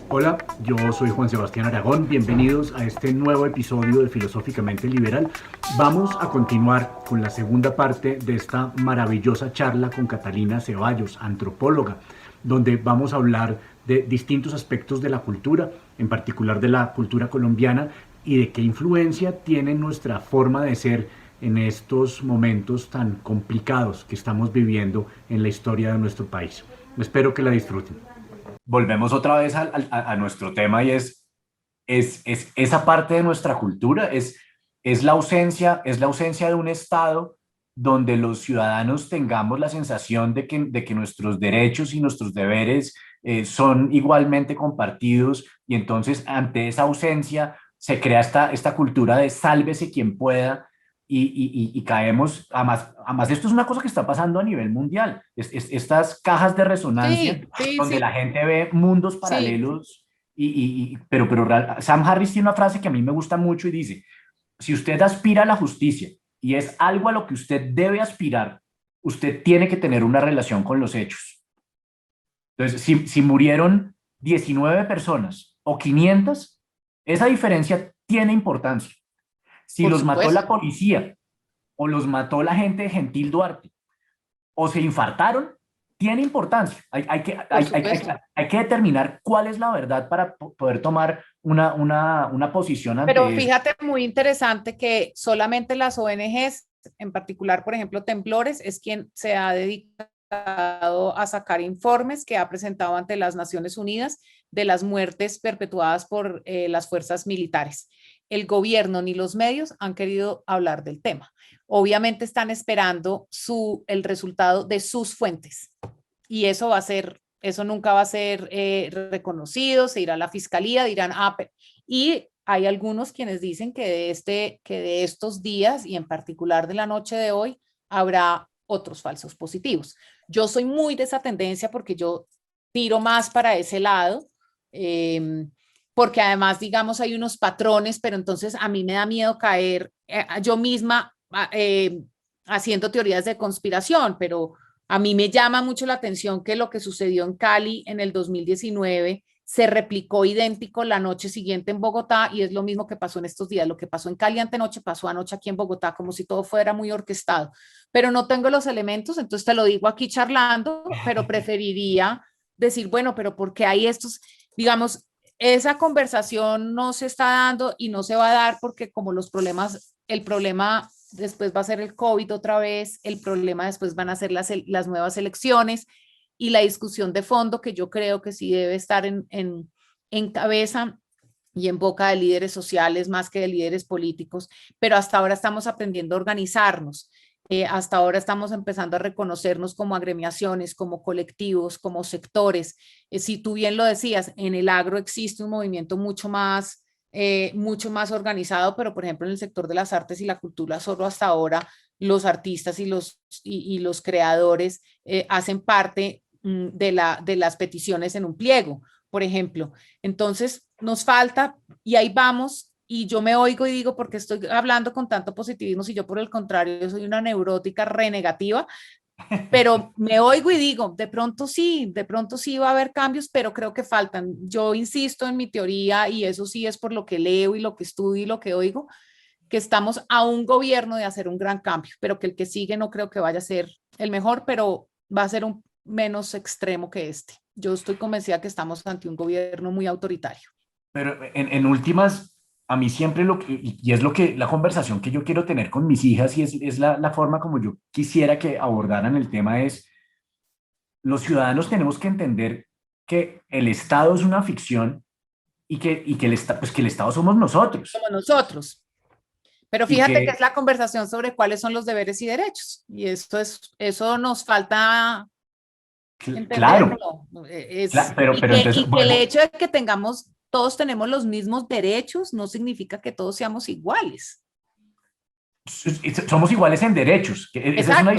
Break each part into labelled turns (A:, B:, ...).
A: Hola, yo soy Juan Sebastián Aragón, bienvenidos a este nuevo episodio de Filosóficamente Liberal. Vamos a continuar con la segunda parte de esta maravillosa charla con Catalina Ceballos, antropóloga, donde vamos a hablar de distintos aspectos de la cultura, en particular de la cultura colombiana, y de qué influencia tiene nuestra forma de ser en estos momentos tan complicados que estamos viviendo en la historia de nuestro país. Espero que la disfruten. Volvemos otra vez a nuestro tema y es esa parte de nuestra cultura, es la ausencia de un Estado donde los ciudadanos tengamos la sensación de que nuestros derechos y nuestros deberes son igualmente compartidos, y entonces ante esa ausencia se crea esta cultura de sálvese quien pueda, y caemos, además esto es una cosa que está pasando a nivel mundial, estas cajas de resonancia
B: Sí, sí,
A: donde la
B: sí,
A: gente ve mundos
B: sí.
A: paralelos. Pero Sam Harris tiene una frase que a mí me gusta mucho y dice: si usted aspira a la justicia y es algo a lo que usted debe aspirar, usted tiene que tener una relación con los hechos. Entonces, si murieron 19 personas o 500, esa diferencia tiene importancia. Si
B: Por
A: los mató la
B: supuesto,
A: policía o los mató la gente de Gentil Duarte o se infartaron, tiene importancia.
B: por supuesto.
A: Hay que determinar cuál es la verdad para poder tomar una posición
B: Pero
A: ante eso.
B: fíjate, muy interesante que solamente las ONGs, en particular, por ejemplo, Temblores, es quien se ha dedicado a sacar informes que ha presentado ante las Naciones Unidas de las muertes perpetuadas por las fuerzas militares. El gobierno ni los medios han querido hablar del tema. Obviamente están esperando el resultado de sus fuentes y eso va a ser, eso nunca va a ser reconocido, se irá a la fiscalía, dirán, y hay algunos quienes dicen que de estos días y en particular de la noche de hoy habrá otros falsos positivos. Yo soy muy de esa tendencia porque yo tiro más para ese lado, eh, porque además, digamos, hay unos patrones, pero entonces a mí me da miedo caer yo misma haciendo teorías de conspiración, pero a mí me llama mucho la atención que lo que sucedió en Cali en el 2019 se replicó idéntico la noche siguiente en Bogotá y es lo mismo que pasó en estos días. Lo que pasó en Cali antenoche pasó anoche aquí en Bogotá, como si todo fuera muy orquestado. Pero no tengo los elementos, entonces te lo digo aquí charlando, pero preferiría decir, bueno, pero ¿por qué hay estos, digamos, esa conversación no se está dando y no se va a dar porque como los problemas, el problema después va a ser el COVID otra vez, el problema después van a ser las nuevas elecciones y la discusión de fondo que yo creo que sí debe estar en cabeza y en boca de líderes sociales más que de líderes políticos, pero hasta ahora estamos aprendiendo a organizarnos. Hasta ahora estamos empezando a reconocernos como agremiaciones, como colectivos, como sectores. Si tú bien lo decías, en el agro existe un movimiento mucho más organizado, pero por ejemplo en el sector de las artes y la cultura, solo hasta ahora los artistas y los creadores hacen parte de las peticiones en un pliego, por ejemplo. Entonces nos falta y ahí vamos. Y yo me oigo y digo, porque estoy hablando con tanto positivismo, si yo por el contrario soy una neurótica renegativa, pero me oigo y digo, de pronto sí va a haber cambios, pero creo que faltan. Yo insisto en mi teoría y eso sí es por lo que leo y lo que estudio y lo que oigo, que estamos a un gobierno de hacer un gran cambio, pero que el que sigue no creo que vaya a ser el mejor, pero va a ser un menos extremo que este. Yo estoy convencida que estamos ante un gobierno muy autoritario.
A: Pero en últimas, a mí siempre y es lo que la conversación que yo quiero tener con mis hijas, y es la forma como yo quisiera que abordaran el tema, es: los ciudadanos tenemos que entender que el Estado es una ficción, pues que el Estado somos nosotros.
B: Como nosotros. Pero
A: Y
B: fíjate que
A: que,
B: es la conversación sobre cuáles son los deberes y derechos. Y eso nos falta
A: claro,
B: entenderlo.
A: pero entonces,
B: Y que el
A: vuelvo.
B: hecho de que todos tenemos los mismos derechos no significa que todos seamos iguales.
A: Somos iguales en derechos, que esa
B: Exacto,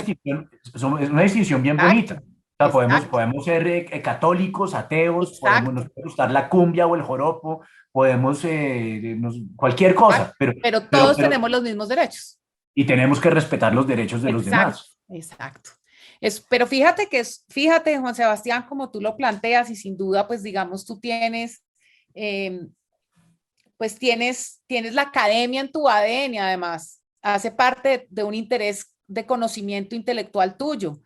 A: es una distinción bien bonita.
B: exacto,
A: O sea,
B: exacto,
A: podemos ser católicos, ateos, nos
B: exacto,
A: puede gustar la cumbia o el joropo, podemos, cualquier cosa,
B: exacto. Pero todos tenemos los mismos derechos.
A: y tenemos que respetar los derechos de los
B: Exacto,
A: demás.
B: exacto. Pero fíjate Juan Sebastián, como tú lo planteas, y sin duda, pues digamos, tú tienes pues tienes la academia en tu ADN, además, hace parte de un interés de conocimiento intelectual tuyo.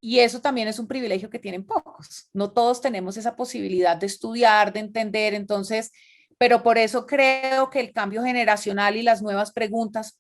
B: Y eso también es un privilegio que tienen pocos. No todos tenemos esa posibilidad de estudiar, de entender. Entonces, pero por eso creo que el cambio generacional y las nuevas preguntas,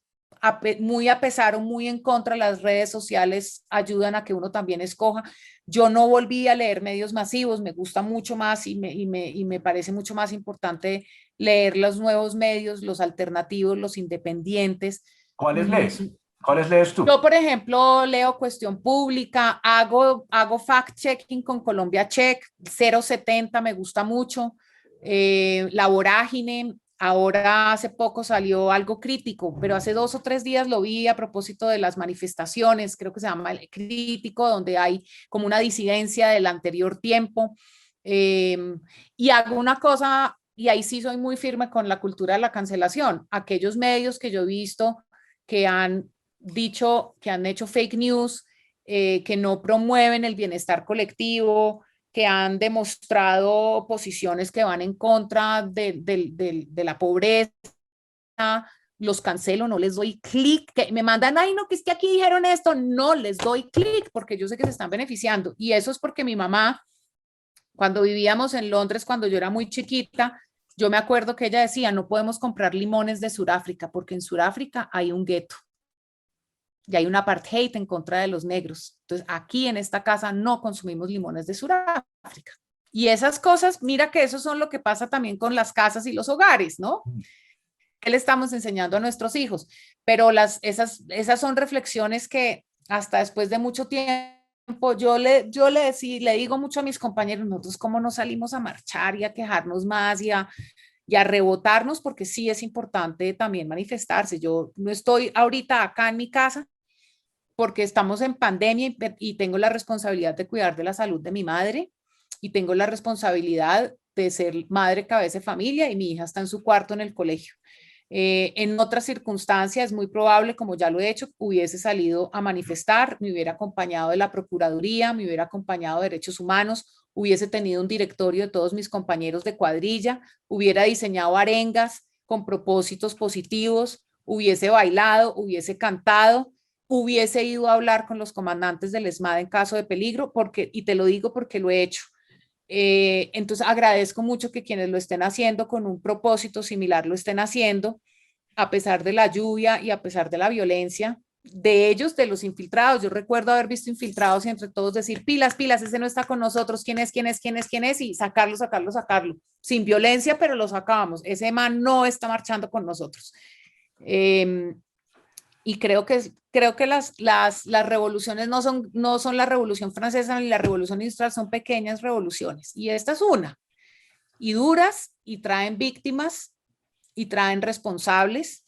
B: muy a pesar o muy en contra, las redes sociales ayudan a que uno también escoja. Yo no volví a leer medios masivos, me gusta mucho más y me parece mucho más importante leer los nuevos medios, los alternativos, los independientes.
A: ¿Cuáles lees? ¿Cuáles lees tú?
B: Yo, por ejemplo, leo Cuestión Pública, hago fact-checking con Colombia Check, 070 me gusta mucho, La Vorágine, ahora hace poco salió algo crítico, pero hace 2 o 3 días lo vi a propósito de las manifestaciones, creo que se llama El Crítico, donde hay como una disidencia del anterior tiempo. Y hago una cosa, y ahí sí soy muy firme con la cultura de la cancelación, aquellos medios que yo he visto que han dicho, que han hecho fake news, que no promueven el bienestar colectivo, que han demostrado posiciones que van en contra de la pobreza, los cancelo, no les doy clic, que me mandan, ay, no, que es que aquí dijeron esto, no les doy clic porque yo sé que se están beneficiando. Y eso es porque mi mamá, cuando vivíamos en Londres, cuando yo era muy chiquita, yo me acuerdo que ella decía, no podemos comprar limones de Sudáfrica porque en Sudáfrica hay un gueto y hay un apartheid en contra de los negros. Entonces, aquí en esta casa no consumimos limones de Sudáfrica. Y esas cosas, mira que eso son lo que pasa también con las casas y los hogares, ¿no? ¿Qué le estamos enseñando a nuestros hijos? Pero esas son reflexiones que hasta después de mucho tiempo le digo mucho a mis compañeros, nosotros cómo no salimos a marchar y a quejarnos más y a rebotarnos, porque sí es importante también manifestarse. Yo no estoy ahorita acá en mi casa porque estamos en pandemia y tengo la responsabilidad de cuidar de la salud de mi madre y tengo la responsabilidad de ser madre cabeza de familia y mi hija está en su cuarto en el colegio. En otras circunstancias es muy probable, como ya lo he hecho, hubiese salido a manifestar, me hubiera acompañado de la Procuraduría, me hubiera acompañado de Derechos Humanos, hubiese tenido un directorio de todos mis compañeros de cuadrilla, hubiera diseñado arengas con propósitos positivos, hubiese bailado, hubiese cantado, hubiese ido a hablar con los comandantes del ESMAD en caso de peligro, porque, y te lo digo porque lo he hecho. Entonces agradezco mucho que quienes lo estén haciendo con un propósito similar lo estén haciendo, a pesar de la lluvia y a pesar de la violencia de ellos, de los infiltrados. Yo recuerdo haber visto infiltrados y entre todos decir, pilas, pilas, ese no está con nosotros, ¿quién es, quién es, quién es, quién es? Y sacarlo, sacarlo, sacarlo, sin violencia, pero lo sacábamos. Ese man no está marchando con nosotros. Y creo que las revoluciones no son la revolución francesa ni la revolución industrial, son pequeñas revoluciones. Y esta es una. Y duras, y traen víctimas, y traen responsables,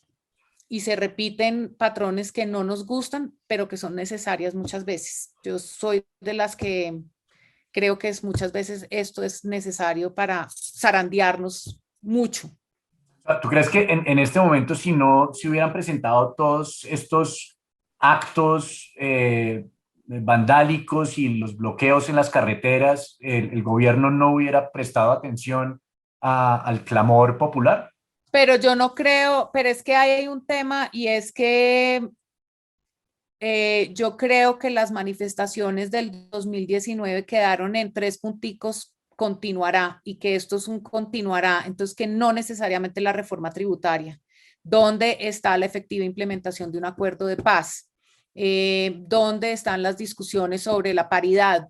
B: y se repiten patrones que no nos gustan, pero que son necesarias muchas veces. Yo soy de las que creo que muchas veces esto es necesario para zarandearnos mucho.
A: ¿Tú crees que en este momento, si no se hubieran presentado todos estos actos vandálicos y los bloqueos en las carreteras, el gobierno no hubiera prestado atención al clamor popular?
B: Pero yo no creo, pero es que hay un tema y es que yo creo que las manifestaciones del 2019 quedaron en 3 punticos, continuará, y que esto es un continuará, entonces que no necesariamente la reforma tributaria. ¿Dónde está la efectiva implementación de un acuerdo de paz? ¿Dónde están las discusiones sobre la paridad?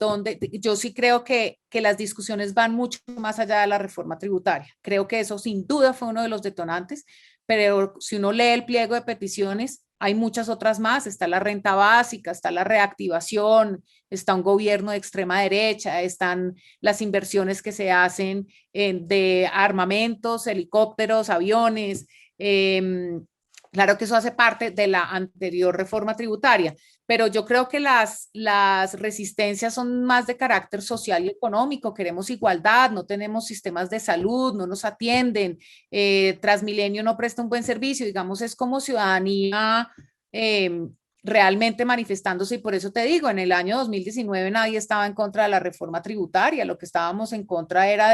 B: Yo sí creo que las discusiones van mucho más allá de la reforma tributaria. Creo que eso sin duda fue uno de los detonantes, pero si uno lee el pliego de peticiones, hay muchas otras más, está la renta básica, está la reactivación, está un gobierno de extrema derecha, están las inversiones que se hacen de armamentos, helicópteros, aviones. Claro que eso hace parte de la anterior reforma tributaria, pero yo creo que las resistencias son más de carácter social y económico. Queremos igualdad, no tenemos sistemas de salud, no nos atienden, Transmilenio no presta un buen servicio, digamos, es como ciudadanía realmente manifestándose. Y por eso te digo, en el año 2019 nadie estaba en contra de la reforma tributaria, lo que estábamos en contra era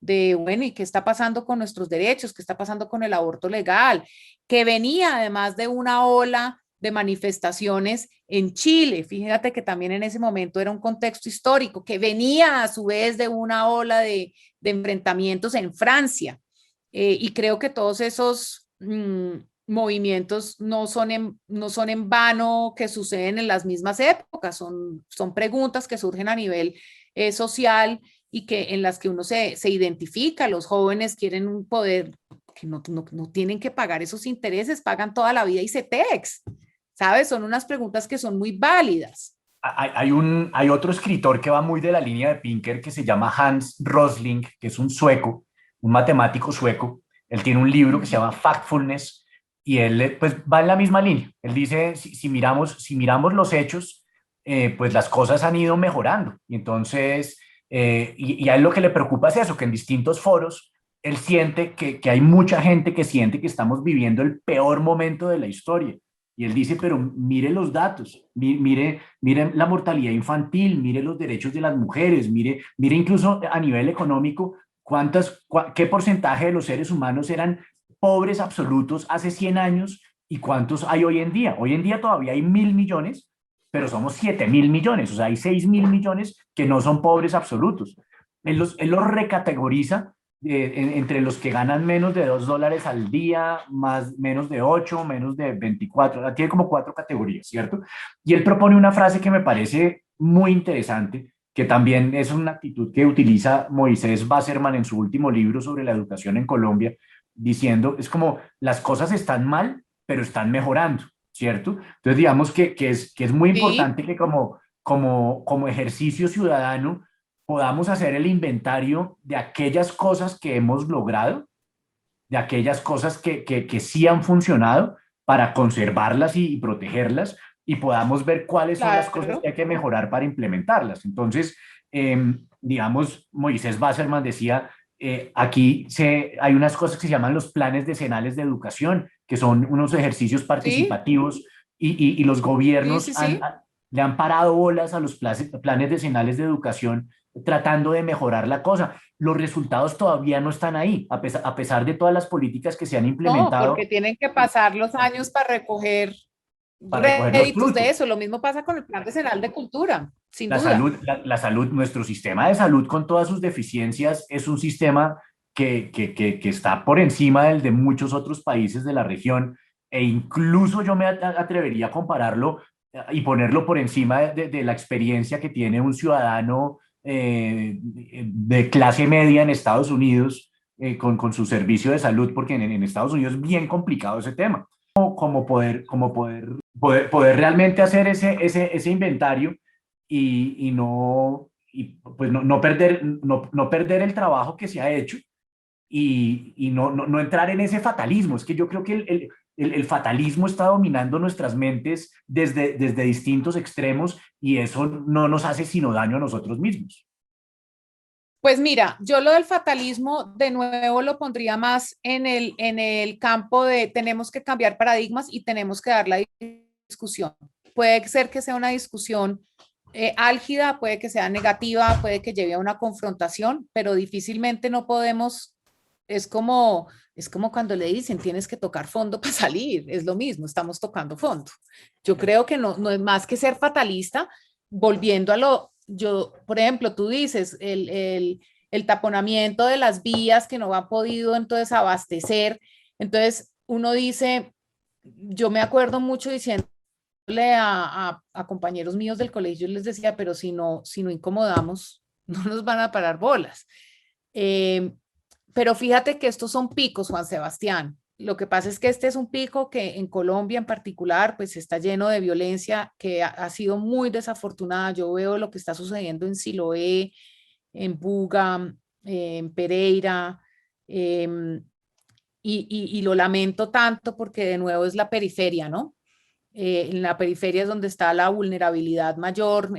B: bueno, ¿y qué está pasando con nuestros derechos? ¿Qué está pasando con el aborto legal? Que venía además de una ola de manifestaciones en Chile. Fíjate que también en ese momento era un contexto histórico, que venía a su vez de una ola de enfrentamientos en Francia. Y creo que todos esos movimientos no son en vano, que suceden en las mismas épocas, son preguntas que surgen a nivel social y que en las que uno se identifica. Los jóvenes quieren un poder que no tienen que pagar esos intereses, pagan toda la vida ICETEX, ¿sabes? Son unas preguntas que son muy válidas.
A: Hay otro escritor que va muy de la línea de Pinker que se llama Hans Rosling, que es un sueco, un matemático sueco. Él tiene un libro que se llama Factfulness y él pues va en la misma línea. Él dice, si miramos los hechos, pues las cosas han ido mejorando. Y entonces, y a él lo que le preocupa es eso, que en distintos foros él siente que hay mucha gente que siente que estamos viviendo el peor momento de la historia. Y él dice, pero mire los datos, mire la mortalidad infantil, mire los derechos de las mujeres, mire incluso a nivel económico, qué porcentaje de los seres humanos eran pobres absolutos hace 100 años y cuántos hay hoy en día. Hoy en día todavía hay 1.000 millones, pero somos 7.000 millones, o sea, hay 6.000 millones que no son pobres absolutos. Él los recategoriza entre los que ganan menos de $2 al día, menos de 8, menos de 24, tiene como 4 categorías, ¿cierto? Y él propone una frase que me parece muy interesante, que también es una actitud que utiliza Moisés Wasserman en su último libro sobre la educación en Colombia, diciendo, es como, las cosas están mal, pero están mejorando, ¿cierto? Entonces, digamos que es muy
B: Sí,
A: importante que como ejercicio ciudadano, podamos hacer el inventario de aquellas cosas que hemos logrado, de aquellas cosas que sí han funcionado para conservarlas y protegerlas y podamos ver cuáles son las cosas que
B: claro.
A: hay que mejorar para implementarlas. Entonces, digamos, Moisés Wasserman decía, hay unas cosas que se llaman los planes decenales de educación, que son unos ejercicios
B: Sí,
A: participativos y los
B: sí,
A: gobiernos
B: sí, sí.
A: le han parado bolas a los planes decenales de educación tratando de mejorar la cosa. Los resultados todavía no están ahí, a pesar de todas las políticas que se han
B: No, porque
A: implementado
B: tienen que pasar los años para recoger
A: para recoger los
B: réditos de
A: frutos.
B: eso. Lo mismo pasa con el Plan Nacional de Cultura, sin
A: La
B: duda.
A: salud, la salud, nuestro sistema de salud con todas sus deficiencias es un sistema que está por encima del de muchos otros países de la región e incluso yo me atrevería a compararlo y ponerlo por encima de la experiencia que tiene un ciudadano de clase media en Estados Unidos con su servicio de salud, porque en Estados Unidos es bien complicado ese tema. Como poder realmente hacer ese inventario pues no perder el trabajo que se ha hecho y no entrar en ese fatalismo. Es que yo creo que el fatalismo está dominando nuestras mentes desde distintos extremos y eso no nos hace sino daño a nosotros mismos.
B: Pues mira, yo lo del fatalismo de nuevo lo pondría más en el campo de tenemos que cambiar paradigmas y tenemos que dar la discusión. Puede ser que sea una discusión álgida, puede que sea negativa, puede que lleve a una confrontación, pero difícilmente no podemos, es como, es como cuando le dicen tienes que tocar fondo para salir, es lo mismo, estamos tocando fondo. Yo creo que no es más que ser fatalista, volviendo a por ejemplo, tú dices, el taponamiento de las vías que no ha podido entonces abastecer, entonces uno dice, yo me acuerdo mucho diciendo a compañeros míos del colegio, yo les decía, pero si no incomodamos, no nos van a parar bolas. Eh, pero fíjate que estos son picos, Juan Sebastián. Lo que pasa es que este es un pico que en Colombia en particular, pues está lleno de violencia que ha sido muy desafortunada. Yo veo lo que está sucediendo en Siloé, en Buga, en Pereira, eh, y lo lamento tanto porque de nuevo es la periferia, ¿no? En la periferia es donde está la vulnerabilidad mayor,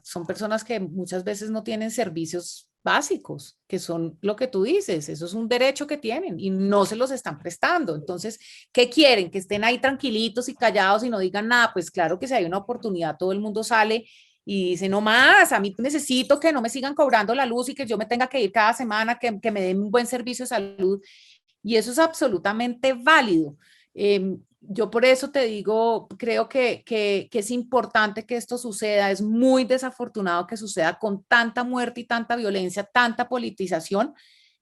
B: son personas que muchas veces no tienen servicios básicos, que son lo que tú dices, eso es un derecho que tienen y no se los están prestando. Entonces, ¿qué quieren? Que estén ahí tranquilitos y callados y no digan nada. Pues claro que si hay una oportunidad, todo el mundo sale y dice, no más, a mí necesito que no me sigan cobrando la luz y que yo me tenga que ir cada semana, que me den un buen servicio de salud. Y eso es absolutamente válido. Yo por eso te digo, creo que es importante que esto suceda, es muy desafortunado que suceda con tanta muerte y tanta violencia, tanta politización,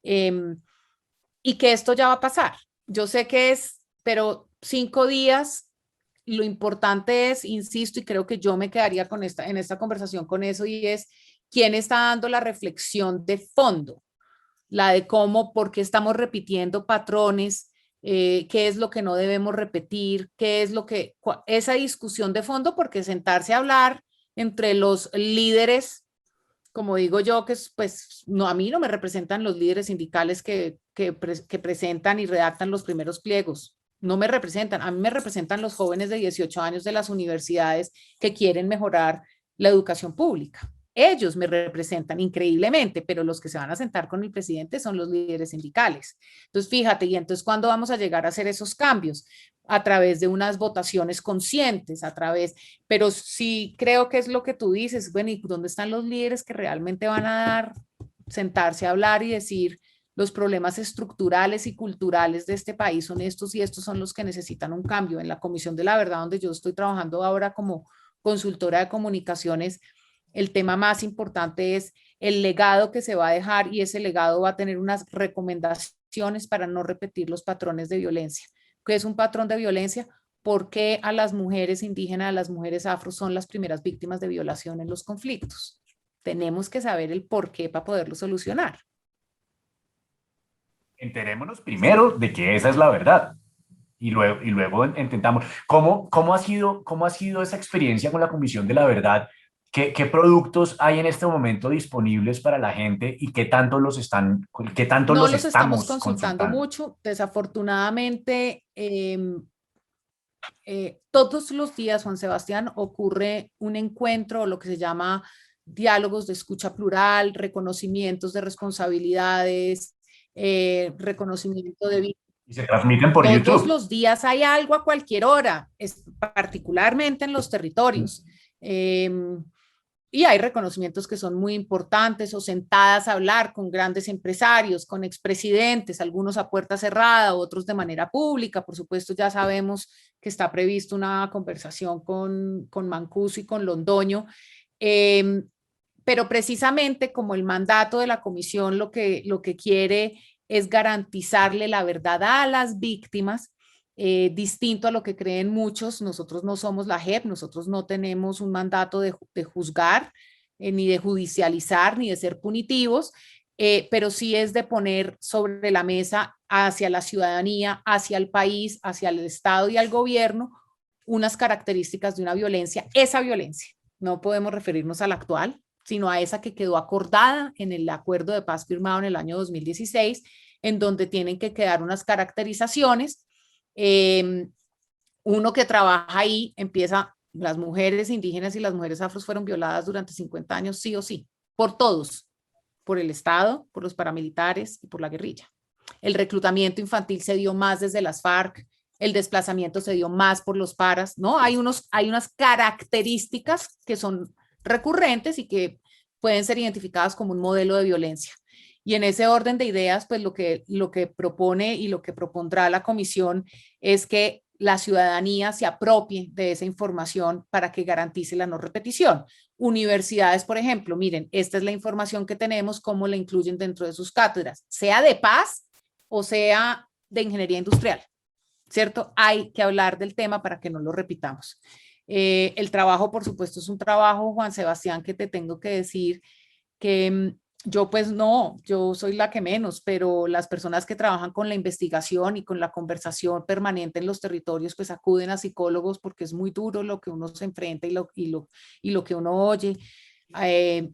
B: eh, y que esto ya va a pasar. Yo sé que es, pero 5 días, lo importante es, insisto, y creo que yo me quedaría con en esta conversación con eso, y es quién está dando la reflexión de fondo, la de cómo, por qué estamos repitiendo patrones, qué es lo que no debemos repetir, qué es lo que, esa discusión de fondo, porque sentarse a hablar entre los líderes, como digo yo, que pues no, a mí no me representan los líderes sindicales que presentan y redactan los primeros pliegos. No me representan, a mí me representan los jóvenes de 18 años de las universidades que quieren mejorar la educación pública. Ellos me representan increíblemente, pero los que se van a sentar con el presidente son los líderes sindicales. Entonces, fíjate, y entonces, ¿cuándo vamos a llegar a hacer esos cambios? A través de unas votaciones conscientes, a través, pero sí creo que es lo que tú dices, bueno, ¿y dónde están los líderes que realmente van a sentarse a hablar y decir los problemas estructurales y culturales de este país son estos y estos son los que necesitan un cambio? En la Comisión de la Verdad, donde yo estoy trabajando ahora como consultora de comunicaciones, el tema más importante es el legado que se va a dejar, y ese legado va a tener unas recomendaciones para no repetir los patrones de violencia. ¿Qué es un patrón de violencia? ¿Por qué a las mujeres indígenas, a las mujeres afro son las primeras víctimas de violación en los conflictos? Tenemos que saber el por qué para poderlo solucionar.
A: Enterémonos primero de que esa es la verdad. Y luego intentamos. ¿Cómo ha sido esa experiencia con la Comisión de la Verdad? ¿Qué productos hay en este momento disponibles para la gente y qué tanto
B: No
A: los
B: los estamos
A: estamos
B: consultando
A: consultando?
B: mucho. Desafortunadamente, todos los días, Juan Sebastián, ocurre un encuentro, o lo que se llama diálogos de escucha plural, reconocimientos de responsabilidades, reconocimiento de...
A: Y se transmiten por
B: Todos
A: YouTube.
B: los días hay algo a cualquier hora, particularmente en los territorios. Eh, y hay reconocimientos que son muy importantes, o sentadas a hablar con grandes empresarios, con expresidentes, algunos a puerta cerrada, otros de manera pública. Por supuesto, ya sabemos que está previsto una conversación con Mancuso y con Londoño. Eh, pero precisamente como el mandato de la comisión lo que quiere es garantizarle la verdad a las víctimas, distinto a lo que creen muchos. Nosotros no somos la JEP, nosotros no tenemos un mandato de juzgar, ni de judicializar, ni de ser punitivos, pero sí es de poner sobre la mesa hacia la ciudadanía, hacia el país, hacia el Estado y al gobierno, unas características de una violencia, esa violencia. No podemos referirnos a la actual, sino a esa que quedó acordada en el acuerdo de paz firmado en el año 2016, en donde tienen que quedar unas caracterizaciones. Uno que trabaja ahí empieza, las mujeres indígenas y las mujeres afros fueron violadas durante 50 años, sí o sí, por todos, por el Estado, por los paramilitares y por la guerrilla. El reclutamiento infantil se dio más desde las FARC, el desplazamiento se dio más por los paras, ¿no? Hay unas características que son recurrentes y que pueden ser identificadas como un modelo de violencia. Y en ese orden de ideas, pues lo que propone y lo que propondrá la comisión es que la ciudadanía se apropie de esa información para que garantice la no repetición. Universidades, por ejemplo, miren, esta es la información que tenemos, cómo la incluyen dentro de sus cátedras, sea de paz o sea de ingeniería industrial, ¿cierto? Hay que hablar del tema para que no lo repitamos. El trabajo, por supuesto, es un trabajo, Juan Sebastián, que te tengo que decir que yo pues no, yo soy la que menos, pero las personas que trabajan con la investigación y con la conversación permanente en los territorios, pues acuden a psicólogos porque es muy duro lo que uno se enfrenta y lo que uno oye.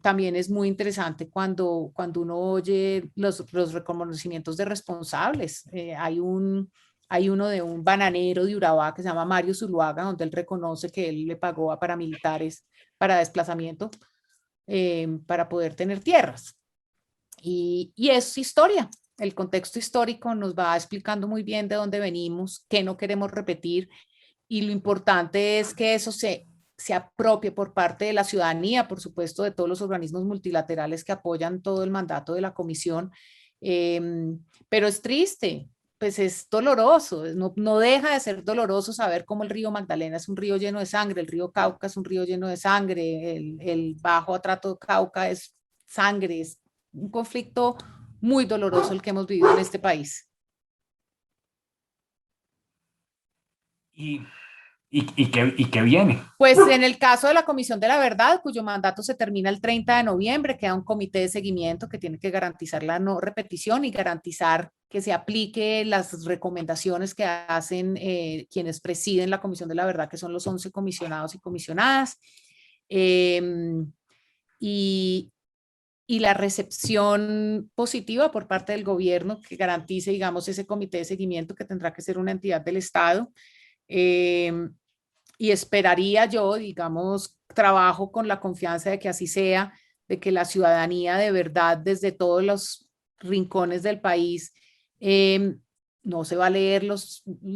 B: También es muy interesante cuando uno oye los reconocimientos de responsables. Hay uno de un bananero de Urabá que se llama Mario Zuluaga, donde él reconoce que él le pagó a paramilitares para desplazamiento, para poder tener tierras. Y es historia. El contexto histórico nos va explicando muy bien de dónde venimos, qué no queremos repetir, y lo importante es que eso se apropie por parte de la ciudadanía, por supuesto, de todos los organismos multilaterales que apoyan todo el mandato de la comisión. Pero es triste, pues es doloroso, no deja de ser doloroso saber cómo el río Magdalena es un río lleno de sangre, el río Cauca es un río lleno de sangre, el Bajo Atrato Cauca es sangre, es un conflicto muy doloroso el que hemos vivido en este país.
A: ¿Y qué viene?
B: Pues en el caso de la Comisión de la Verdad, cuyo mandato se termina el 30 de noviembre, queda un comité de seguimiento que tiene que garantizar la no repetición y garantizar que se aplique las recomendaciones que hacen quienes presiden la Comisión de la Verdad, que son los 11 comisionados y comisionadas. Y la recepción positiva por parte del gobierno que garantice, digamos, ese comité de seguimiento que tendrá que ser una entidad del Estado. Y esperaría yo, digamos, trabajo con la confianza de que así sea, de que la ciudadanía de verdad desde todos los rincones del país, no se va a leer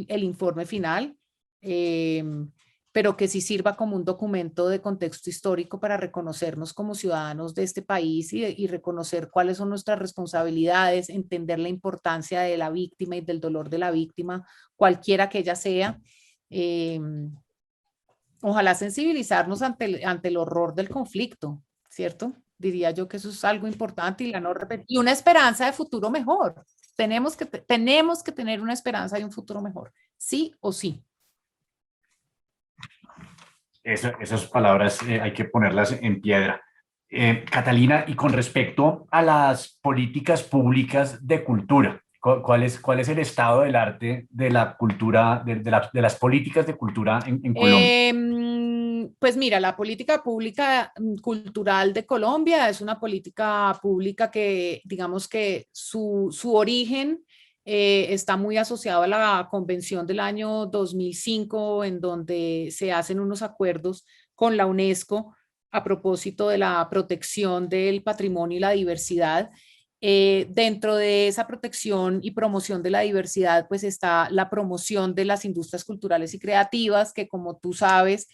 B: el informe final, pero que sí sirva como un documento de contexto histórico para reconocernos como ciudadanos de este país y reconocer cuáles son nuestras responsabilidades, entender la importancia de la víctima y del dolor de la víctima, cualquiera que ella sea. Ojalá sensibilizarnos ante el horror del conflicto, ¿cierto? Diría yo que eso es algo importante y una esperanza de futuro mejor. Tenemos que tener una esperanza de un futuro mejor, sí o sí.
A: Esas palabras hay que ponerlas en piedra. Catalina, y con respecto a las políticas públicas de cultura, ¿cuál es el estado del arte de la cultura, de las políticas de cultura en Colombia?
B: Pues mira, la política pública cultural de Colombia es una política pública que, digamos que su origen está muy asociado a la convención del año 2005, en donde se hacen unos acuerdos con la UNESCO a propósito de la protección del patrimonio y la diversidad. Dentro de esa protección y promoción de la diversidad, pues está la promoción de las industrias culturales y creativas, que como tú sabes,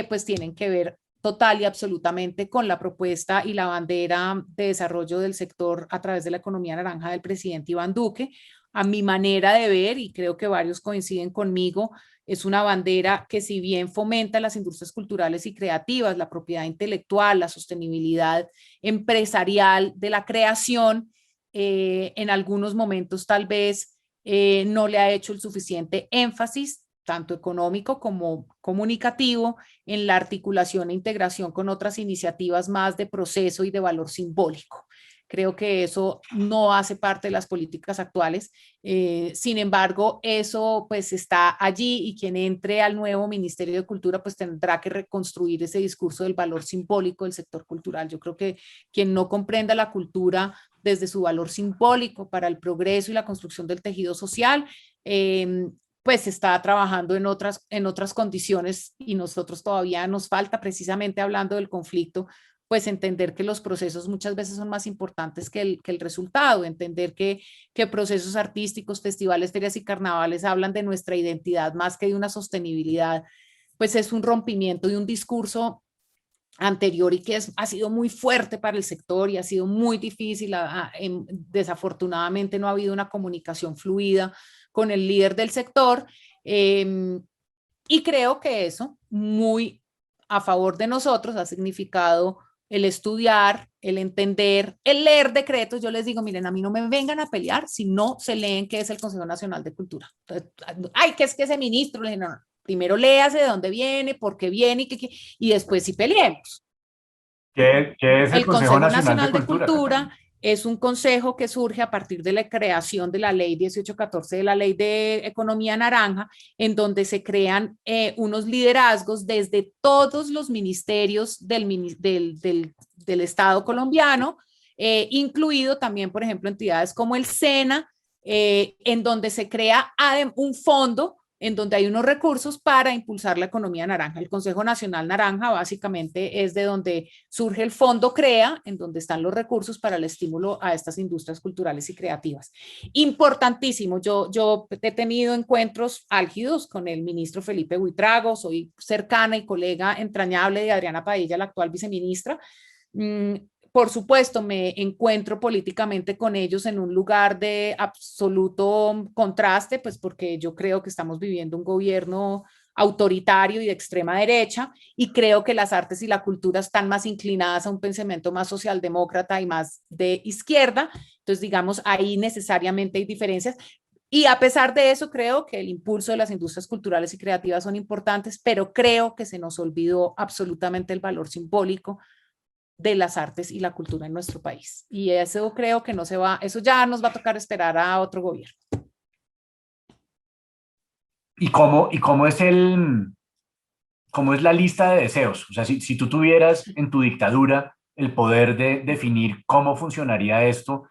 B: pues tienen que ver total y absolutamente con la propuesta y la bandera de desarrollo del sector a través de la economía naranja del presidente Iván Duque. A mi manera de ver, y creo que varios coinciden conmigo, es una bandera que si bien fomenta las industrias culturales y creativas, la propiedad intelectual, la sostenibilidad empresarial de la creación, en algunos momentos tal vez no le ha hecho el suficiente énfasis, tanto económico como comunicativo, en la articulación e integración con otras iniciativas más de proceso y de valor simbólico. Creo que eso no hace parte de las políticas actuales. Sin embargo, eso pues está allí y quien entre al nuevo Ministerio de Cultura pues tendrá que reconstruir ese discurso del valor simbólico del sector cultural. Yo creo que quien no comprenda la cultura desde su valor simbólico para el progreso y la construcción del tejido social, pues está trabajando en otras condiciones y nosotros todavía nos falta, precisamente hablando del conflicto, pues entender que los procesos muchas veces son más importantes que el resultado, entender que procesos artísticos, festivales, ferias y carnavales hablan de nuestra identidad más que de una sostenibilidad, pues es un rompimiento de un discurso anterior y que ha sido muy fuerte para el sector y ha sido muy difícil. Desafortunadamente no ha habido una comunicación fluida con el líder del sector, y creo que eso muy a favor de nosotros ha significado el estudiar, el entender, el leer decretos. Yo les digo, miren, a mí no me vengan a pelear si no se leen qué es el Consejo Nacional de Cultura. Entonces, ay, ¿qué es que ese ministro? Le dije, no, no, primero léase de dónde viene, por qué viene y después sí peleemos.
A: ¿Qué es el
B: El
A: Consejo
B: Consejo
A: Nacional
B: Nacional
A: de
B: de
A: Cultura,
B: Cultura
A: Catalina?
B: es un consejo que surge a partir de la creación de la ley 1814, de la ley de economía naranja, en donde se crean unos liderazgos desde todos los ministerios del Estado colombiano, incluido también, por ejemplo, entidades como el SENA, en donde se crea un fondo en donde hay unos recursos para impulsar la economía naranja. El Consejo Nacional Naranja básicamente es de donde surge el Fondo CREA, en donde están los recursos para el estímulo a estas industrias culturales y creativas. Importantísimo, yo he tenido encuentros álgidos con el ministro Felipe Buitrago, soy cercana y colega entrañable de Adriana Padilla, la actual viceministra. Por supuesto, me encuentro políticamente con ellos en un lugar de absoluto contraste, pues porque yo creo que estamos viviendo un gobierno autoritario y de extrema derecha, y creo que las artes y la cultura están más inclinadas a un pensamiento más socialdemócrata y más de izquierda. Entonces, digamos, ahí necesariamente hay diferencias. Y a pesar de eso, creo que el impulso de las industrias culturales y creativas son importantes, pero creo que se nos olvidó absolutamente el valor simbólico de las artes y la cultura en nuestro país. Y eso creo que no se va, eso ya nos va a tocar esperar a otro gobierno.
A: ¿Y cómo cómo es la lista de deseos? O sea, si tú tuvieras en tu dictadura el poder de definir cómo funcionaría esto,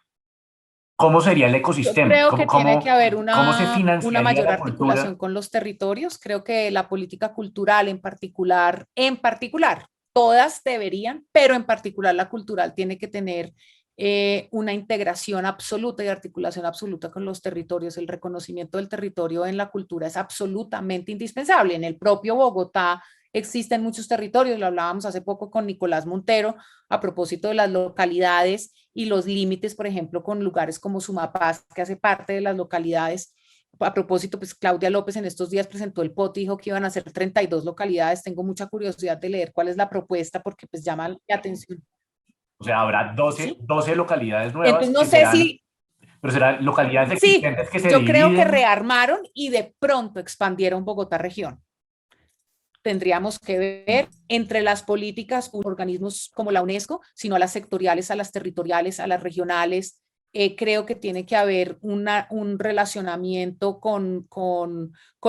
A: ¿cómo sería el
B: Yo
A: ecosistema?
B: creo que tiene que haber
A: ¿Cómo se
B: una
A: financiaría
B: mayor
A: la
B: articulación
A: cultura?
B: con los territorios. Creo que la política cultural en particular, todas deberían, pero en particular la cultural tiene que tener una integración absoluta y articulación absoluta con los territorios. El reconocimiento del territorio en la cultura es absolutamente indispensable. En el propio Bogotá existen muchos territorios, lo hablábamos hace poco con Nicolás Montero a propósito de las localidades y los límites, por ejemplo, con lugares como Sumapaz, que hace parte de las localidades. A propósito, pues Claudia López en estos días presentó el POT y dijo que iban a ser 32 localidades. Tengo mucha curiosidad de leer cuál es la propuesta porque pues llama la atención.
A: O sea, habrá
B: ¿Sí?
A: doce localidades nuevas
B: Entonces, no
A: que
B: sé
A: serán,
B: si,
A: pero serán localidades
B: sí,
A: existentes que se
B: yo creo que
A: dividen.
B: rearmaron y de pronto expandieron Bogotá región. Tendríamos que ver entre las políticas, organismos como la UNESCO, sino a las sectoriales, a las territoriales, a las regionales. Creo que tiene que haber un relacionamiento con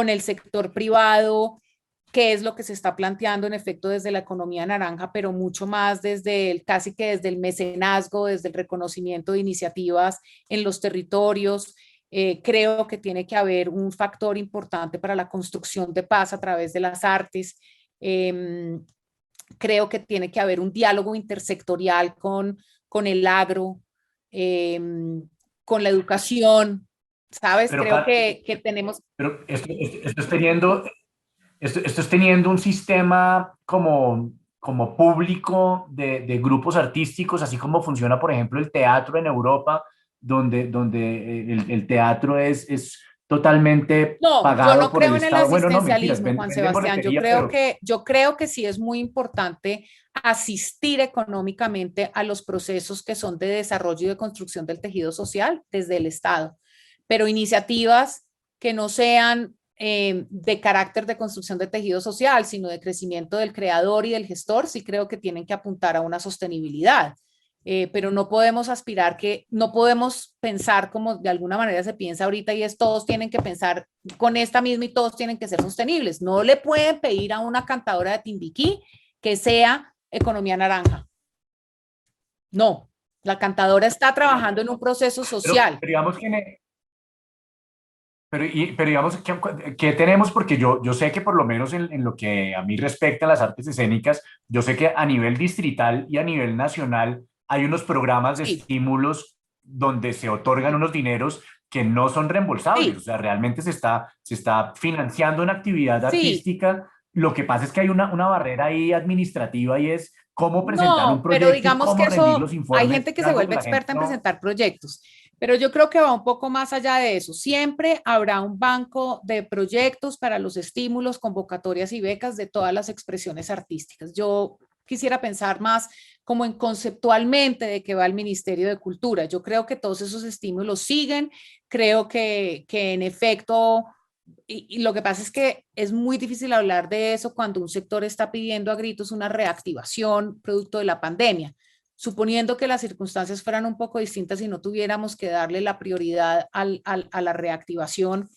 B: el sector privado, que es lo que se está planteando en efecto desde la economía naranja, pero mucho más desde casi que desde el mecenazgo, desde el reconocimiento de iniciativas en los territorios. Creo que tiene que haber un factor importante para la construcción de paz a través de las artes. Eh, Creo que tiene que haber un diálogo intersectorial con el agro, eh, con la educación, ¿sabes?
A: Pero,
B: Creo que tenemos...
A: pero esto es teniendo un sistema como público de grupos artísticos, así como funciona, por ejemplo, el teatro en Europa, donde el teatro es totalmente
B: No, yo
A: pagado
B: no
A: por el
B: creo en el
A: Estado. Bueno, no, mentiras,
B: asistencialismo, Juan
A: venden
B: Sebastián.
A: boletería, pero
B: Yo creo que sí es muy importante asistir económicamente a los procesos que son de desarrollo y de construcción del tejido social desde el Estado, pero iniciativas que no sean de carácter de construcción de tejido social, sino de crecimiento del creador y del gestor, sí creo que tienen que apuntar a una sostenibilidad. Pero no podemos aspirar que, no podemos pensar como de alguna manera se piensa ahorita y es todos tienen que pensar con esta misma y todos tienen que ser sostenibles. No le pueden pedir a una cantadora de Timbiquí que sea economía naranja. No, la cantadora está trabajando en un proceso social.
A: pero digamos que, pero digamos, ¿qué tenemos? Porque yo sé que por lo menos en lo que a mí respecta a las artes escénicas, yo sé que a nivel distrital y a nivel nacional hay unos programas de
B: Sí,
A: estímulos donde se otorgan unos dineros que no son reembolsables, o
B: sí,
A: sea, realmente se está financiando una actividad
B: sí.
A: artística. Lo que pasa es que hay una barrera ahí administrativa y es cómo presentar un
B: No, pero
A: proyecto y
B: digamos que
A: cómo rendir
B: eso,
A: los
B: hay
A: informes,
B: gente que se
A: algo que
B: vuelve
A: la gente
B: experta en
A: no...
B: presentar proyectos, pero yo creo que va un poco más allá de eso. Siempre habrá un banco de proyectos para los estímulos, convocatorias y becas de todas las expresiones artísticas. Yo quisiera pensar más como en conceptualmente de qué va el Ministerio de Cultura. Yo creo que todos esos estímulos siguen, creo que en efecto y lo que pasa es que es muy difícil hablar de eso cuando un sector está pidiendo a gritos una reactivación producto de la pandemia. Suponiendo que las circunstancias fueran un poco distintas y no tuviéramos que darle la prioridad a la reactivación,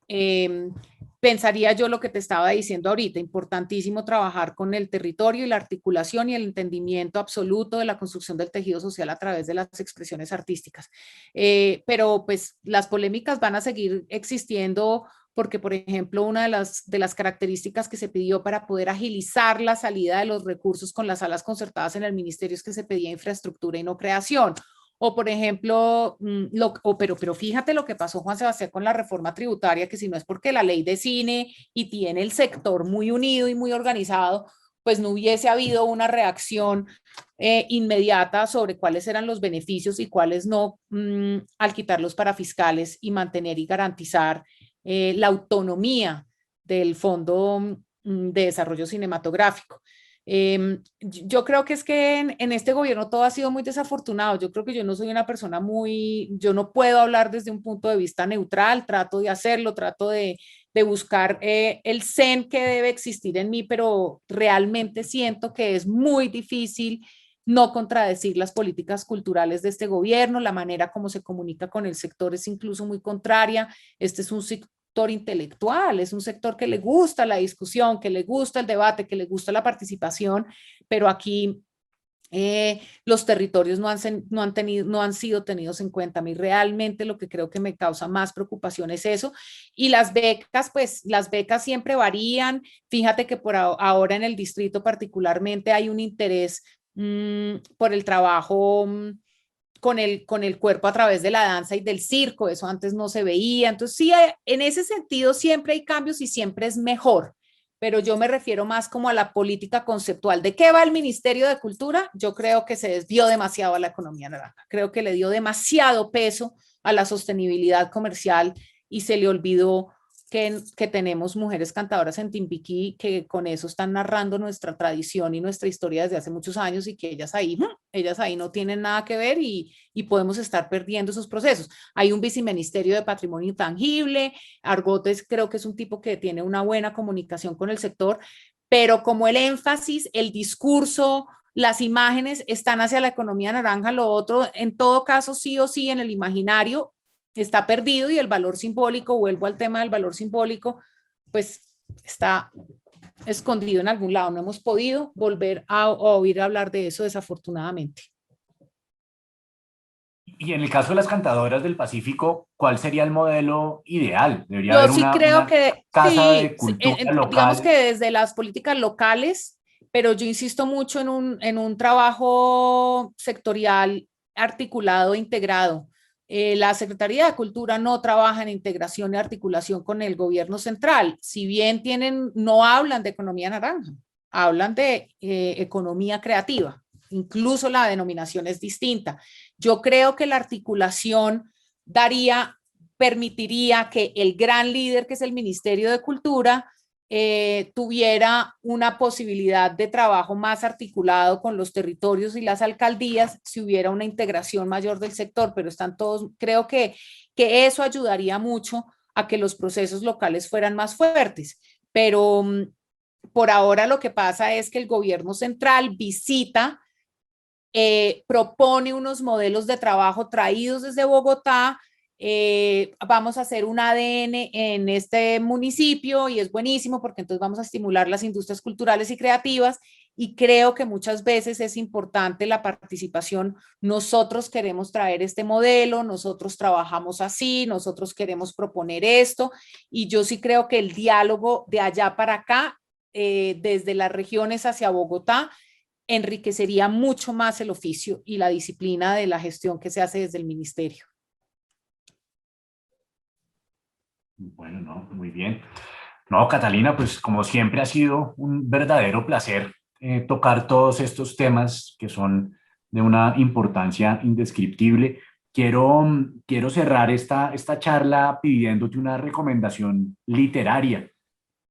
B: eh, pensaría yo lo que te estaba diciendo ahorita, importantísimo trabajar con el territorio y la articulación y el entendimiento absoluto de la construcción del tejido social a través de las expresiones artísticas. Pero pues las polémicas van a seguir existiendo porque, por ejemplo, una de las características que se pidió para poder agilizar la salida de los recursos con las salas concertadas en el ministerio es que se pedía infraestructura y no creación. O, por ejemplo, pero fíjate lo que pasó, Juan Sebastián, con la reforma tributaria, que si no es porque la ley de cine y tiene el sector muy unido y muy organizado, pues no hubiese habido una reacción inmediata sobre cuáles eran los beneficios y cuáles no, al quitar los parafiscales y mantener y garantizar la autonomía del Fondo de Desarrollo Cinematográfico. Yo creo que es que en este gobierno todo ha sido muy desafortunado. Yo creo que yo no soy una persona yo no puedo hablar desde un punto de vista neutral, trato de hacerlo, trato de buscar el zen que debe existir en mí, pero realmente siento que es muy difícil no contradecir las políticas culturales de este gobierno, la manera como se comunica con el sector es incluso muy contraria. Este es un sector intelectual, es un sector que le gusta la discusión, que le gusta el debate, que le gusta la participación, pero aquí los territorios no han sido tenidos en cuenta. A mí realmente lo que creo que me causa más preocupación es eso. Y las becas, pues las becas siempre varían. Fíjate que ahora en el distrito particularmente hay un interés por el trabajo con el cuerpo a través de la danza y del circo, eso antes no se veía. Entonces, sí, en ese sentido siempre hay cambios y siempre es mejor, pero yo me refiero más como a la política conceptual. ¿De qué va el Ministerio de Cultura? Yo creo que se desvió demasiado a la economía naranja, creo que le dio demasiado peso a la sostenibilidad comercial y se le olvidó que tenemos mujeres cantadoras en Timbiquí que con eso están narrando nuestra tradición y nuestra historia desde hace muchos años y que ellas ahí no tienen nada que ver y podemos estar perdiendo esos procesos. Hay un viceministerio de patrimonio intangible, Argotes creo que es un tipo que tiene una buena comunicación con el sector, pero como el énfasis, el discurso, las imágenes están hacia la economía naranja, lo otro, en todo caso, sí o sí, en el imaginario está perdido y el valor simbólico, vuelvo al tema del valor simbólico, pues está escondido en algún lado. No hemos podido volver a oír hablar de eso desafortunadamente.
A: Y en el caso de las cantadoras del Pacífico, ¿cuál sería el modelo ideal? Debería
B: Yo
A: haber
B: sí creo
A: una
B: que
A: casa
B: sí,
A: de cultura
B: digamos
A: local.
B: que desde las políticas locales, pero yo insisto mucho en un trabajo sectorial articulado, e integrado. La Secretaría de Cultura no trabaja en integración y articulación con el gobierno central. Si bien no hablan de economía naranja, hablan de economía creativa. Incluso la denominación es distinta. Yo creo que la articulación permitiría que el gran líder, que es el Ministerio de Cultura, tuviera una posibilidad de trabajo más articulado con los territorios y las alcaldías si hubiera una integración mayor del sector, pero están todos, creo que eso ayudaría mucho a que los procesos locales fueran más fuertes. Pero por ahora lo que pasa es que el gobierno central visita, propone unos modelos de trabajo traídos desde Bogotá. Vamos a hacer un ADN en este municipio y es buenísimo porque entonces vamos a estimular las industrias culturales y creativas y creo que muchas veces es importante la participación. Nosotros queremos traer este modelo, nosotros trabajamos así, nosotros queremos proponer esto y yo sí creo que el diálogo de allá para acá, desde las regiones hacia Bogotá, enriquecería mucho más el oficio y la disciplina de la gestión que se hace desde el ministerio.
A: Bueno, no, muy bien. No, Catalina, pues como siempre ha sido un verdadero placer tocar todos estos temas que son de una importancia indescriptible. Quiero cerrar esta charla pidiéndote una recomendación literaria.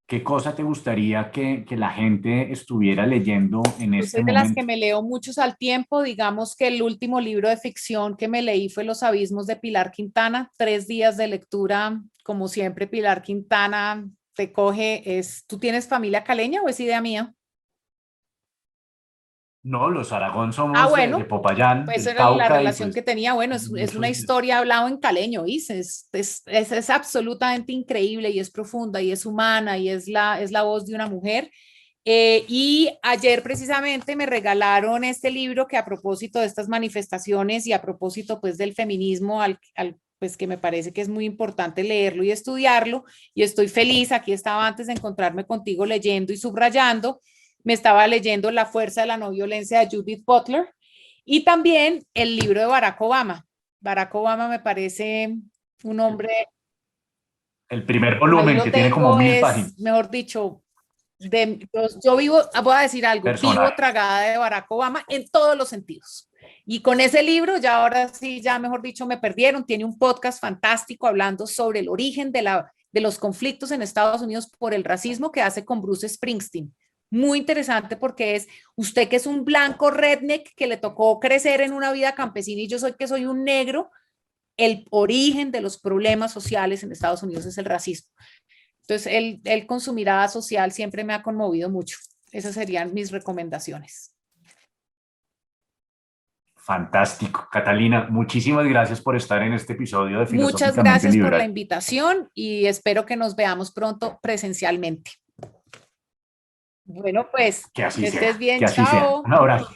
A: ¿Qué cosa te gustaría que la gente estuviera leyendo en
B: Yo
A: este
B: soy de las que
A: momento?
B: me leo muchos al tiempo. Digamos que el último libro de ficción que me leí fue Los Abismos de Pilar Quintana. 3 días de lectura, como siempre, Pilar Quintana te coge. ¿Tú tienes familia caleña o es idea mía?
A: No, los Aragón
B: Ah,
A: somos de
B: bueno,
A: Popayán,
B: pues
A: del
B: era la
A: Cauca, y
B: relación que
A: pues
B: tenía. Bueno, es una
A: muchos de...
B: historia hablado en caleño, ¿viste? Es absolutamente increíble y es profunda y es humana y es la voz de una mujer. Y ayer precisamente me regalaron este libro que a propósito de estas manifestaciones y a propósito pues del feminismo al pues que me parece que es muy importante leerlo y estudiarlo, y estoy feliz, aquí estaba antes de encontrarme contigo leyendo y subrayando, me estaba leyendo La fuerza de la no violencia de Judith Butler, y también el libro de Barack Obama. Barack Obama me parece un hombre,
A: El primer
B: ahí
A: volumen
B: lo
A: que tiene como
B: tengo,
A: 1000 páginas.
B: es, mejor dicho, yo vivo, voy a decir algo, vivo
A: Personaje.
B: tragada de Barack Obama en todos los sentidos. Y con ese libro, ya ahora sí, ya mejor dicho, me perdieron. Tiene un podcast fantástico hablando sobre el origen de los conflictos en Estados Unidos por el racismo que hace con Bruce Springsteen. Muy interesante porque es usted que es un blanco redneck que le tocó crecer en una vida campesina y yo soy que soy un negro, el origen de los problemas sociales en Estados Unidos es el racismo. Entonces, él con su mirada social siempre me ha conmovido mucho. Esas serían mis recomendaciones.
A: Fantástico. Catalina, muchísimas gracias por estar en este episodio de
B: Muchas
A: Filosóficamente
B: gracias por la
A: Liberal.
B: invitación y espero que nos veamos pronto presencialmente. Bueno, pues,
A: Que así
B: que estés
A: sea,
B: bien,
A: que así sea.
B: chao.
A: Un abrazo.